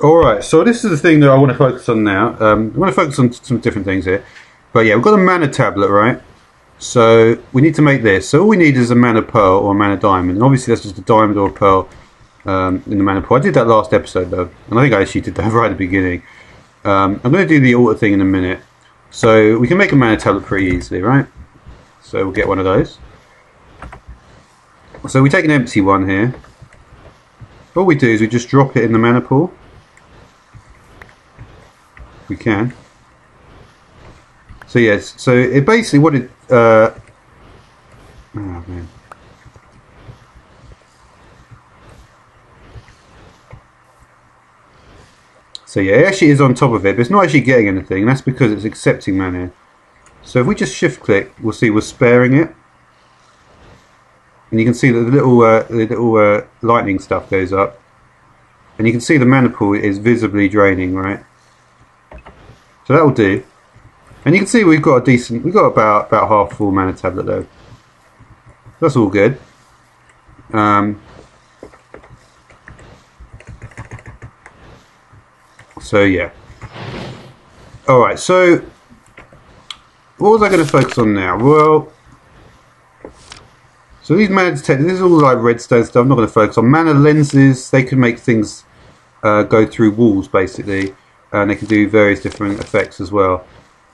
Alright, so this is the thing that I want to focus on now. I want to focus on some different things here. But yeah, we've got a mana tablet, right? So we need to make this. So all we need is a mana pearl or a mana diamond. And obviously that's just a diamond or a pearl in the mana pool. I did that last episode though. And I think I actually did that right at the beginning. I'm going to do the altar thing in a minute. So we can make a mana tablet pretty easily, right? So we'll get one of those. So we take an empty one here. All we do is we just drop it in the mana pool. We can. So yes, so it basically what it oh man. So yeah, it actually is on top of it, but it's not actually getting anything. That's because it's accepting mana. So if we just shift click, we'll see we're sparing it. And you can see that the little lightning stuff goes up. And you can see the mana pool is visibly draining, right? So that will do. And you can see we've got about half full mana tablet though. That's all good. So yeah. Alright, so what was I going to focus on now? Well, so these mana detectors, this is all like redstone stuff. I'm not going to focus on mana lenses. They can make things go through walls basically, and they can do various different effects as well.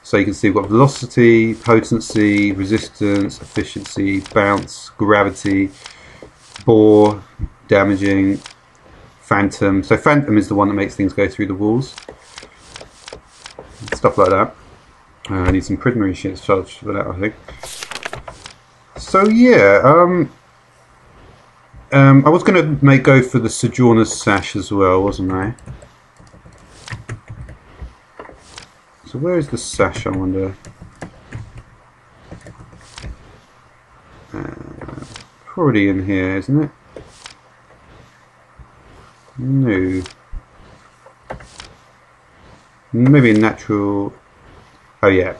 So you can see we've got velocity, potency, resistance, efficiency, bounce, gravity, bore, damaging, phantom. So phantom is the one that makes things go through the walls. Stuff like that. I need some prismarine shit charged for that, I think. So yeah, I was going to go for the Sedona Sash as well, wasn't I? So where is the sash, I wonder? Probably in here, isn't it? No. Maybe a natural... Oh yeah.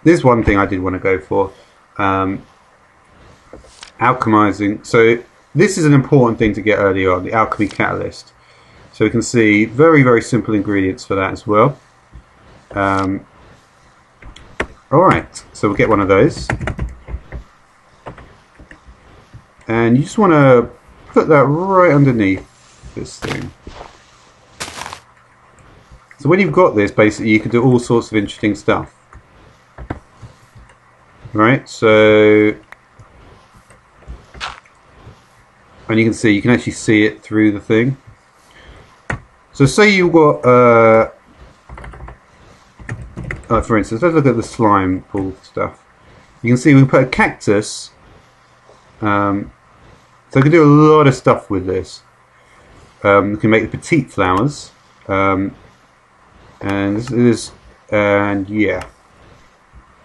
There's one thing I did want to go for. Alchemizing. So this is an important thing to get early on, the Alchemy Catalyst. So we can see very, very simple ingredients for that as well. Alright, so we'll get one of those. And you just want to put that right underneath this thing. So when you've got this, basically you can do all sorts of interesting stuff. Right, so... And you can see, you can actually see it through the thing. So say you've got... for instance, let's look at the slime pool stuff. You can see we can put a cactus. So we can do a lot of stuff with this. We can make the petite flowers. And yeah.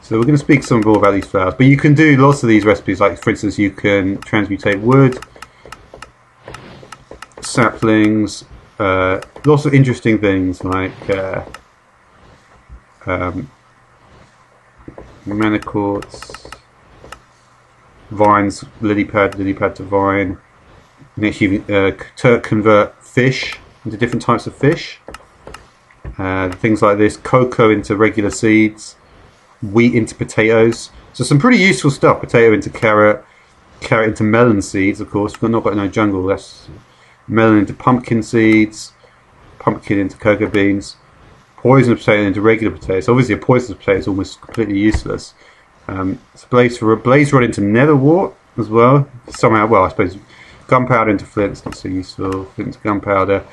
So we're going to speak some more about these flowers. But you can do lots of these recipes. Like for instance, you can transmutate wood, saplings, lots of interesting things like mana quartz, vines, lily pad to vine. You can actually convert fish into different types of fish. Things like this, cocoa into regular seeds, wheat into potatoes. So some pretty useful stuff. Potato into carrot, carrot into melon seeds, of course. We've not got no jungle. That's melon into pumpkin seeds, pumpkin into cocoa beans. Poison potato into regular potatoes. Obviously, a poisonous potato is almost completely useless. It's a blaze rod into nether wart as well. Somehow, well, I suppose gunpowder into flint is not so useful. Flint into gunpowder.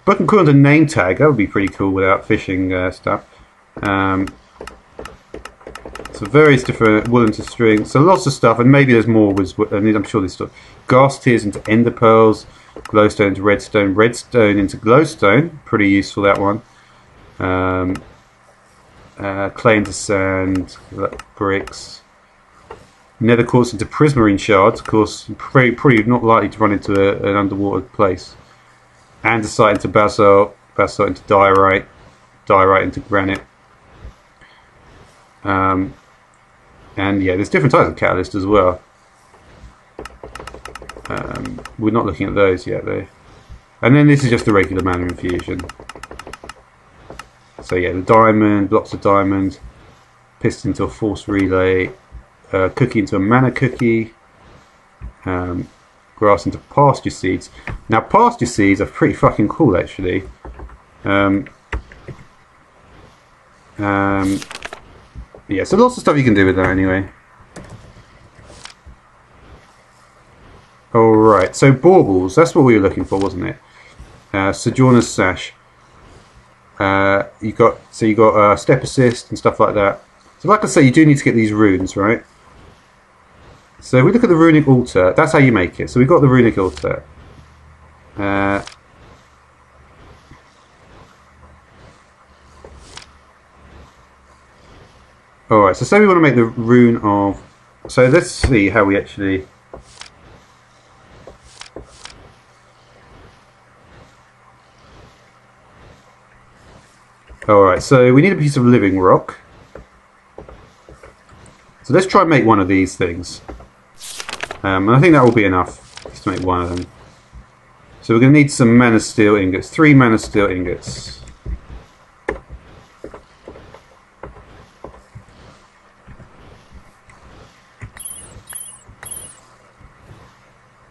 But cool into name tag. That would be pretty cool without fishing stuff. So various different wool into string. So lots of stuff, and maybe there's more. I'm sure there's stuff. Gas tears into ender pearls. Glowstone into redstone. Redstone into glowstone. Pretty useful, that one. Clay into sand, bricks, nether quartz into prismarine shards, of course, pretty not likely to run into an underwater place, andesite into basalt, basalt into diorite, diorite into granite, and yeah, there's different types of catalyst as well. We're not looking at those yet though. And then this is just the regular mana infusion. So yeah, the diamond, blocks of diamond, piston into a force relay, cookie into a mana cookie, grass into pasture seeds. Now pasture seeds are pretty fucking cool actually. Yeah, so lots of stuff you can do with that anyway. Alright, so baubles, that's what we were looking for, wasn't it? Sedona Sash. You got step assist and stuff like that. So like I say, you do need to get these runes, right? So if we look at the runic altar, that's how you make it. So we've got the runic altar. Alright, so say we want to make the rune of... So let's see how we actually... Alright, so we need a piece of living rock. So let's try and make one of these things. And I think that will be enough just to make one of them. So we're going to need some mana steel ingots. 3 mana steel ingots.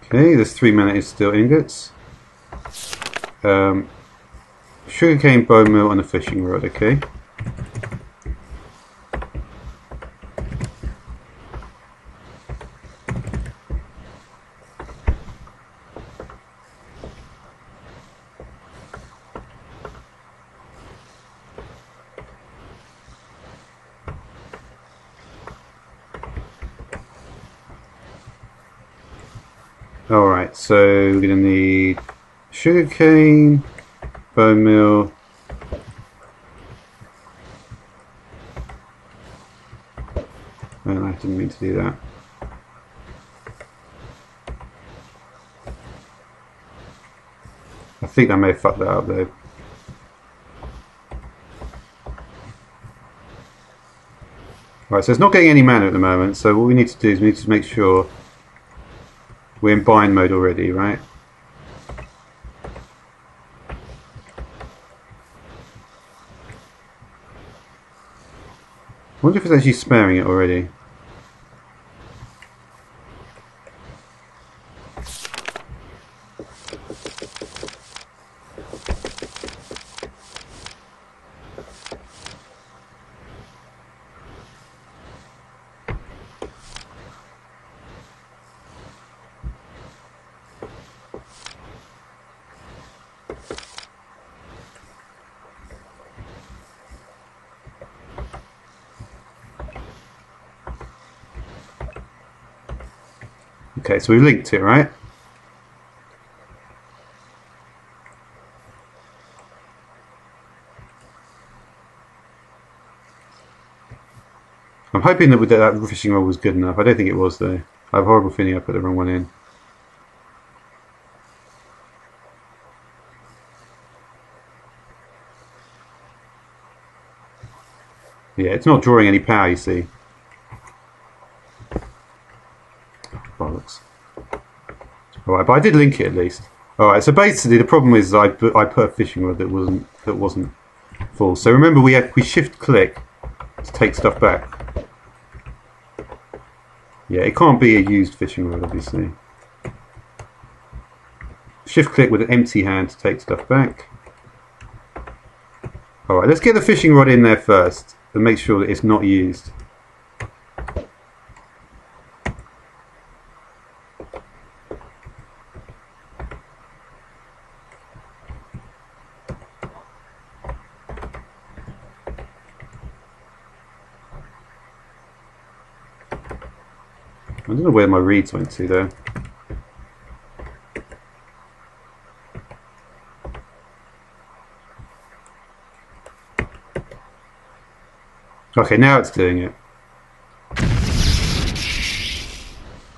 Okay, there's 3 mana steel ingots. Sugarcane bone meal and a fishing rod, okay. Alright, so we're going to need sugarcane, bone meal, and I didn't mean to do that. I think I may have fucked that up though. Right, so it's not getting any mana at the moment, so what we need to do is we need to make sure we're in bind mode already, right? I wonder if it's actually sparing it already. Okay, so we linked it, right? I'm hoping that that fishing rod was good enough. I don't think it was though. I have a horrible feeling I put the wrong one in. Yeah, it's not drawing any power, you see. Bollocks. Alright, but I did link it at least. Alright, so basically the problem is I put a fishing rod that wasn't full. So remember we shift click to take stuff back. Yeah, it can't be a used fishing rod obviously. Shift click with an empty hand to take stuff back. Alright, let's get the fishing rod in there first and make sure that it's not used. I don't know where my reeds went to though. Okay, now it's doing it.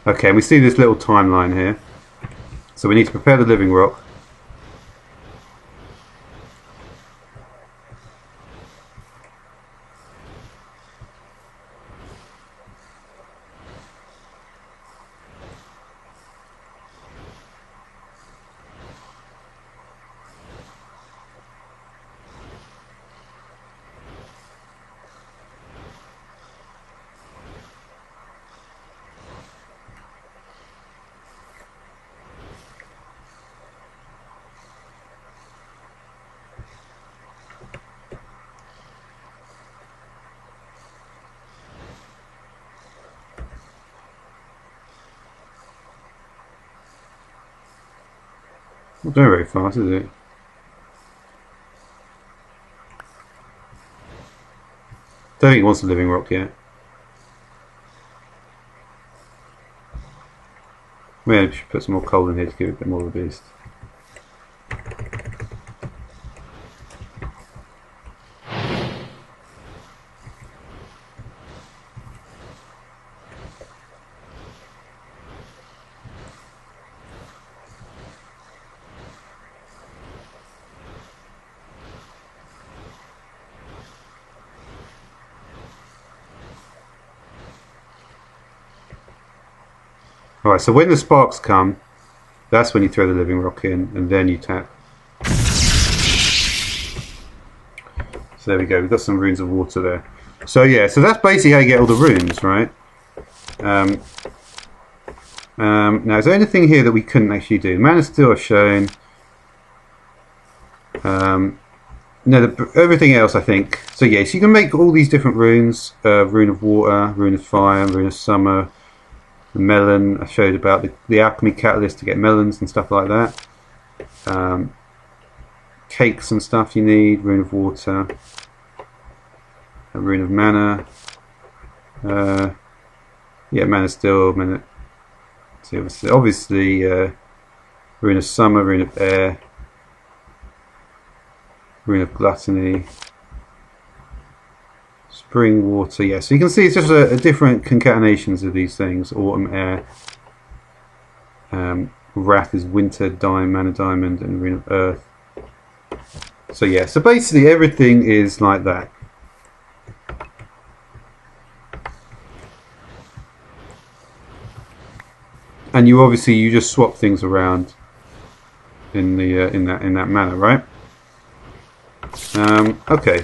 Okay, and we see this little timeline here. So we need to prepare the living rock. Not doing very fast, is it? Don't think it wants a living rock yet. Maybe I should put some more coal in here to give it a bit more of a boost. Alright, so when the sparks come, that's when you throw the living rock in, and then you tap. So there we go, we've got some runes of water there. So yeah, so that's basically how you get all the runes, right? Now, is there anything here that we couldn't actually do? Mana Steel I've shown. No, everything else I think. So yeah, so you can make all these different runes. Rune of Water, Rune of Fire, Rune of Summer. The melon, I showed about the Alchemy Catalyst to get melons and stuff like that. Cakes and stuff you need, Rune of Water, a Rune of Mana, yeah, Mana Steel, Mana, so obviously Rune of Summer, Rune of Air, Rune of Gluttony, Spring Water, yeah, so you can see it's just a different concatenations of these things. Autumn Air, Wrath is Winter, Mana Diamond, and Rune of Earth. So yeah, so basically everything is like that. And you obviously you just swap things around in the in that manner, right? Okay.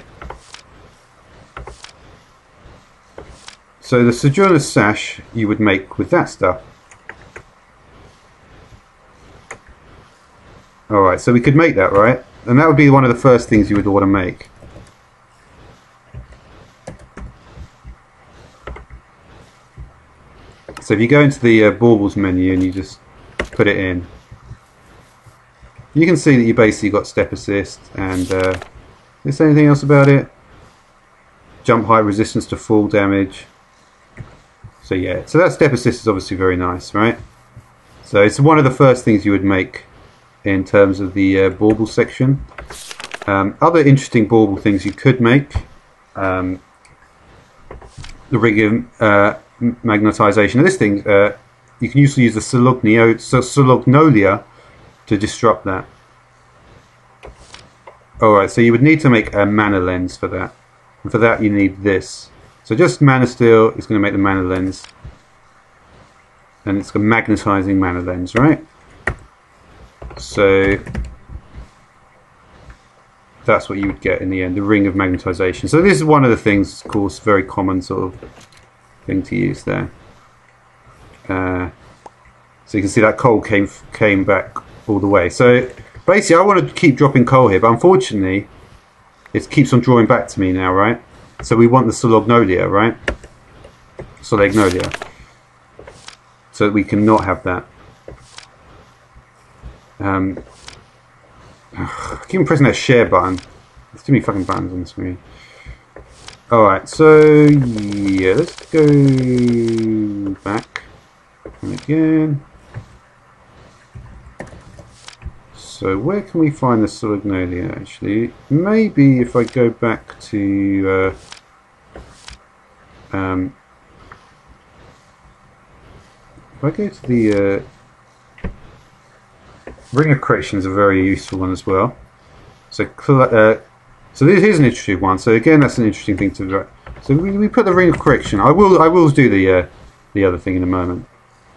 So the Sedona Sash you would make with that stuff. Alright, so we could make that, right? And that would be one of the first things you would want to make. So if you go into the Baubles menu and you just put it in, you can see that you basically got step assist and is there anything else about it? Jump height, resistance to fall damage. So yeah, so that step assist is obviously very nice, right? So it's one of the first things you would make in terms of the bauble section. Other interesting bauble things you could make, the ring of magnetization. Now this thing, you can usually use the Solognolia to disrupt that. Alright, so you would need to make a mana lens for that. And for that you need this. So just Mana Steel is going to make the mana lens. And it's a magnetizing mana lens, right? So that's what you would get in the end, the ring of magnetization. So this is one of the things, of course, very common sort of thing to use there. So you can see that coal came back all the way. So basically I want to keep dropping coal here, but unfortunately it keeps on drawing back to me now, right? So we want the Solognolia, right? Solognolia. So that we cannot have that. I keep pressing that share button. There's too many fucking buttons on the screen. Alright, so yeah, let's go back and again. So where can we find the Solognolia actually? Maybe if I go back to if I go to the Ring of Correction is a very useful one as well. So so this is an interesting one. So again, that's an interesting thing to do. So we put the Ring of Correction. I will do the other thing in a moment.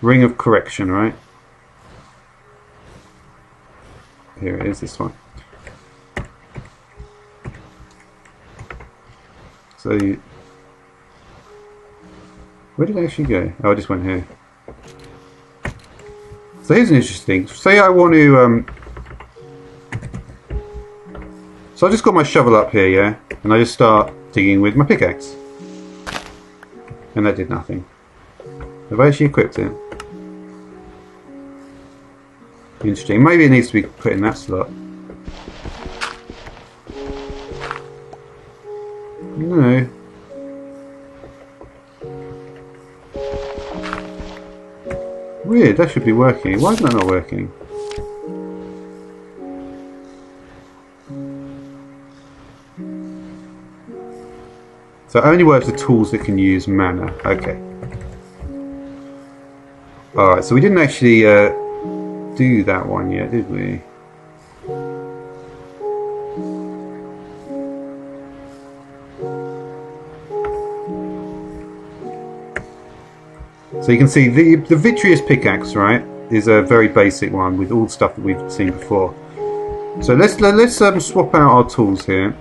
Ring of Correction, right? Here it is, this one. So where did I actually go? Oh, I just went here. So here's an interesting thing. Say I want to so I just got my shovel up here, yeah, and I just start digging with my pickaxe. And that did nothing. Have I actually equipped it? Interesting. Maybe it needs to be put in that slot. No. Weird, that should be working. Why is that not working? So it only works with tools that can use mana. Okay. Alright, so we didn't actually do that one yet, did we? So you can see the Vitreous pickaxe, right, is a very basic one with all the stuff that we've seen before. So let's swap out our tools here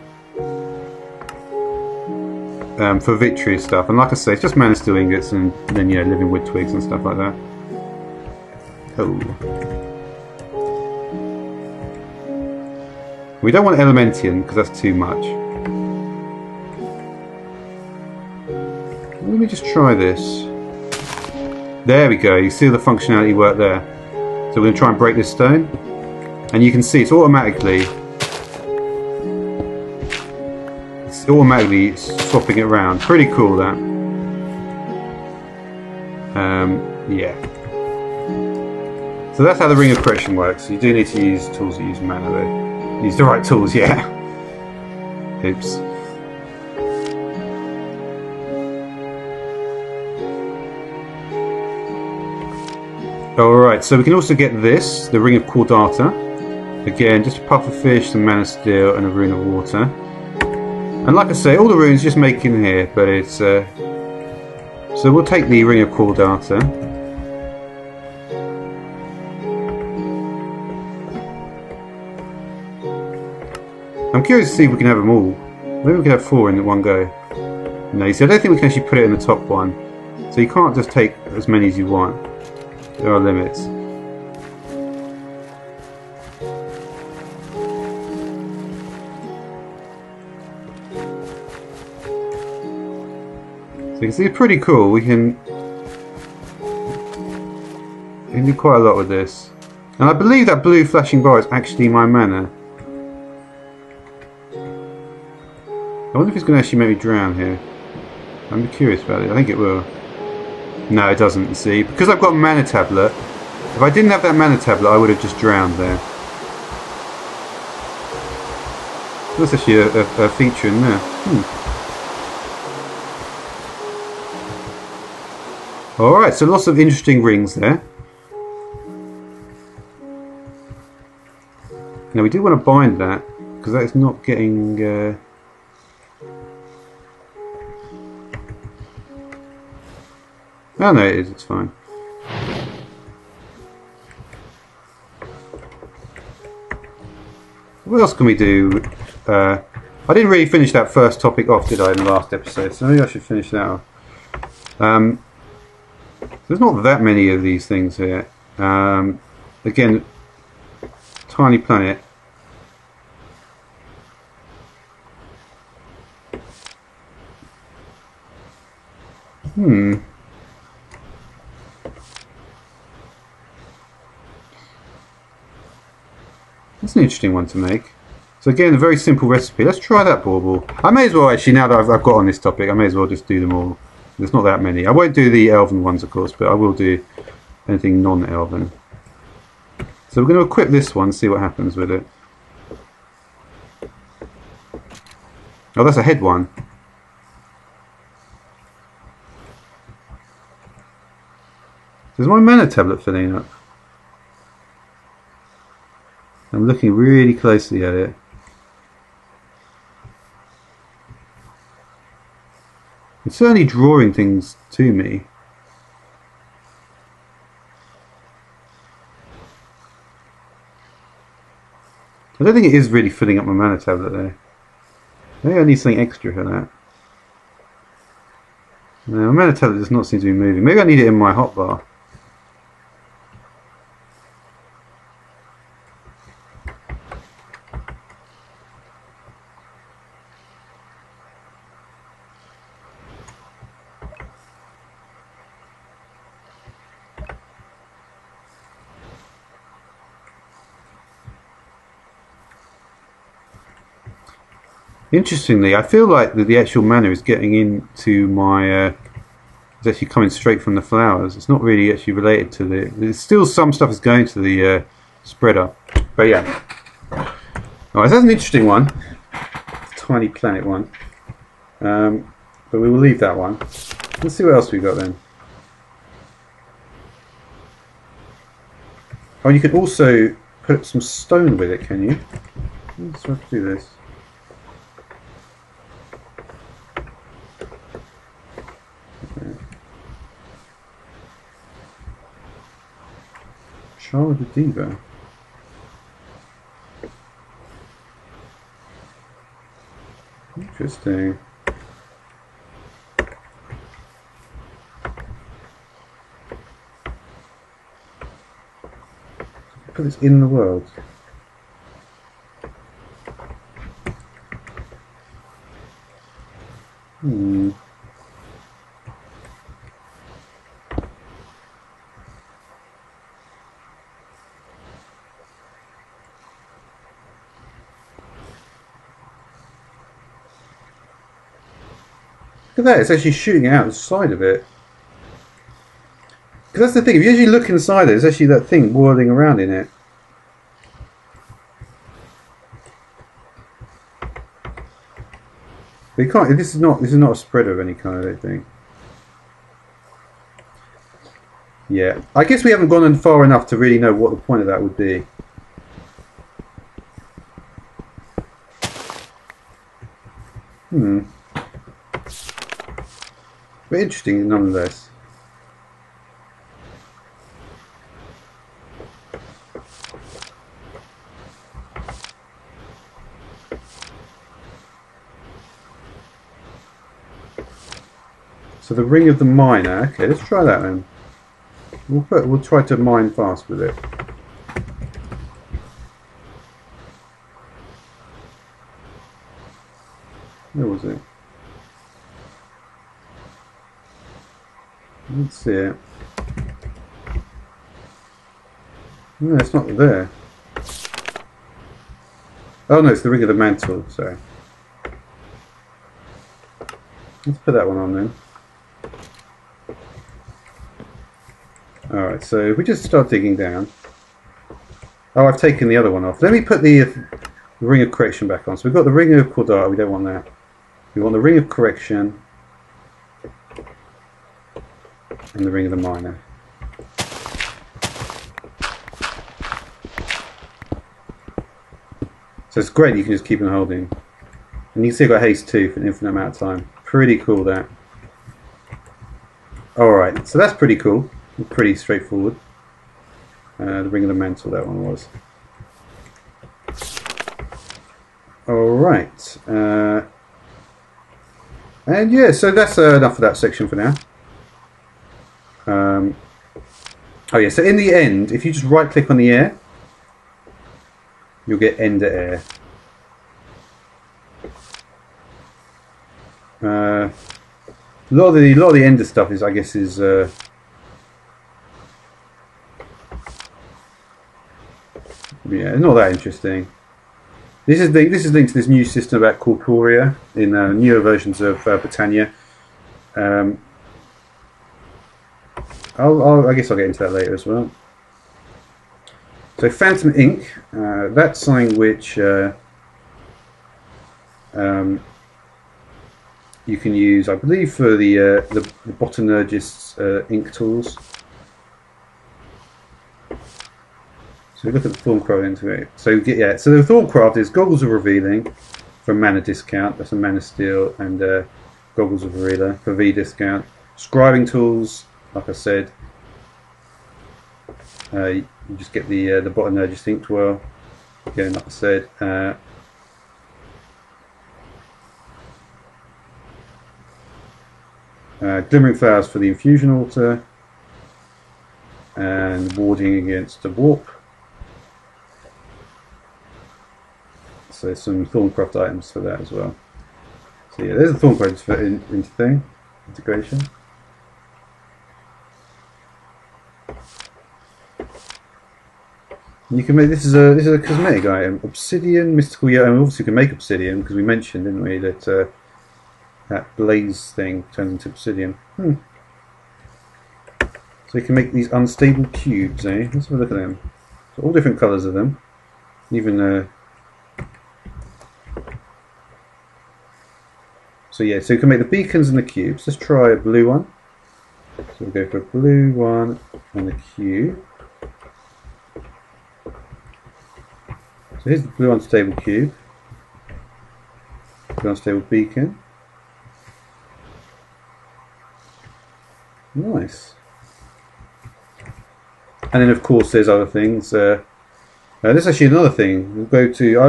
for Vitreous stuff. And like I say, it's just mana steel ingots and then living wood twigs and stuff like that. Oh. We don't want Elementium because that's too much. Let me just try this. There we go, you see the functionality work there. So we're going to try and break this stone. And you can see it's automatically swapping it around. Pretty cool, that. Yeah. So that's how the Ring of Correction works. You do need to use tools that use mana though. Use the right tools, yeah. Oops. Alright, so we can also get this, the Ring of Cordata. Again, just a puff of fish, some mana steel, and a rune of water. And like I say, all the runes just make in here, but it's... So we'll take the Ring of Cordata. I'm curious to see if we can have them all. Maybe we can have 4 in one go. No, you see, I don't think we can actually put it in the top one. So you can't just take as many as you want. There are limits. So you can see it's pretty cool. We can do quite a lot with this. And I believe that blue flashing bar is actually my mana. I wonder if it's going to actually make me drown here. I'm curious about it. I think it will. No, it doesn't, you see. Because I've got a mana tablet, if I didn't have that mana tablet, I would have just drowned there. That's actually a feature in there. Alright, so lots of interesting rings there. Now we do want to bind that, because that is not getting... Oh no, it is, it's fine. What else can we do? I didn't really finish that first topic off, did I, in the last episode? So maybe I should finish that off. There's not that many of these things here. Again, tiny planet. That's an interesting one to make. So again, a very simple recipe. Let's try that bauble. I may as well actually, now that I've got on this topic, I may as well just do them all. There's not that many. I won't do the elven ones, of course, but I will do anything non-elven. So we're going to equip this one, see what happens with it. Oh, that's a head one. Is my mana tablet filling up? I'm looking really closely at it. It's certainly drawing things to me. I don't think it is really filling up my mana tablet though. Maybe I need something extra for that. No, my mana tablet does not seem to be moving. Maybe I need it in my hotbar. Interestingly, I feel like the actual mana is getting into my. It's actually coming straight from the flowers. It's not really actually related to the. There's still some stuff is going to the spreader, but yeah. Alright, so that's an interesting one. Tiny planet one. But we will leave that one. Let's see what else we got then. Oh, you can also put some stone with it, can you? Let's try to do this. Child of the Diva. Interesting. Put this in the world. Look at that, it's actually shooting out the side of it. Because that's the thing, if you actually look inside it, there's actually that thing whirling around in it. But you can't, this is not a spreader of any kind, I don't think. Yeah, I guess we haven't gone far enough to really know what the point of that would be. But interesting nonetheless. So the ring of the miner. Okay, let's try that then. We'll try to mine fast with it. Where was it? Let's see it. No, it's not there. Oh no, it's the ring of the mantle, sorry. Let's put that one on then. Alright, so if we just start digging down. Oh, I've taken the other one off. Let me put the ring of correction back on. So we've got the ring of Cordata, we don't want that. We want the ring of correction. And the ring of the miner. So it's great, you can just keep on holding. And you can see I've got haste 2 for an infinite amount of time. Pretty cool that. Alright, so that's pretty cool. Pretty straightforward. The ring of the mantle, that one was. Alright. And yeah, so that's enough of that section for now. Oh yeah, so in the end, if you just right click on the air, you'll get ender air. A lot of the ender stuff is, I guess, is yeah, not that interesting. This is linked to this new system about corporea in newer versions of Botania. I guess I'll get into that later as well. So Phantom Ink, that's something which you can use, I believe, for the botanologist's ink tools. So we look at the Thorncraft into it. So yeah, so the Thorncraft is Goggles of Revealing for mana discount. That's a mana steal, and Goggles of Revealer for V discount. Scribing tools, like I said. You just get the botanologist ink well. Again, like I said. Glimmering Flowers for the infusion altar, and warding against the warp. So some Thorncraft items for that as well. So yeah, there's a Thorncraft integration. You can make this is a cosmetic item. Obsidian, mystical. Yeah, and obviously you can make obsidian because we mentioned, didn't we, that that blaze thing turns into obsidian. So you can make these unstable cubes, eh? Let's have a look at them. So all different colours of them. Even so yeah, so you can make the beacons and the cubes. Let's try a blue one. So we'll go for a blue one and the cube. So here's the blue unstable cube. Blue unstable beacon. Nice. And then of course there's other things. There's actually another thing. We'll go to.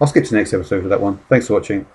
I'll skip to the next episode for that one. Thanks for watching.